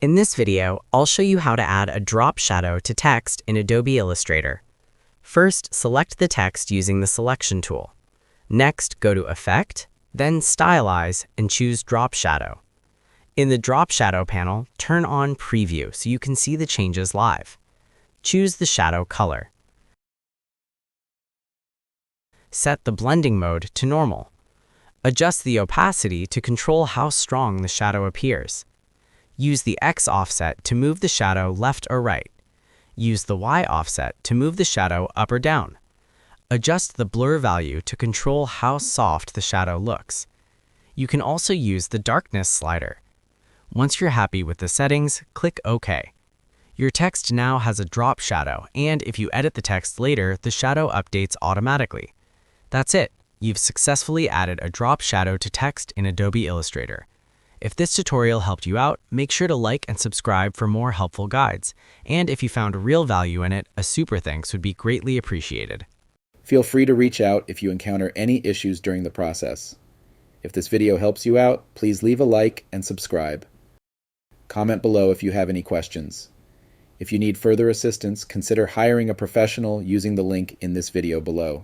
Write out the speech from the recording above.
In this video, I'll show you how to add a drop shadow to text in Adobe Illustrator. First, select the text using the Selection tool. Next, go to Effect, then Stylize, and choose Drop Shadow. In the Drop Shadow panel, turn on Preview so you can see the changes live. Choose the shadow color. Set the blending mode to normal. Adjust the opacity to control how strong the shadow appears. Use the X offset to move the shadow left or right. Use the Y offset to move the shadow up or down. Adjust the blur value to control how soft the shadow looks. You can also use the darkness slider. Once you're happy with the settings, click OK. Your text now has a drop shadow, and if you edit the text later, the shadow updates automatically. That's it. You've successfully added a drop shadow to text in Adobe Illustrator. If this tutorial helped you out, make sure to like and subscribe for more helpful guides. And if you found real value in it, a super thanks would be greatly appreciated. Feel free to reach out if you encounter any issues during the process. If this video helps you out, please leave a like and subscribe. Comment below if you have any questions. If you need further assistance, consider hiring a professional using the link in this video below.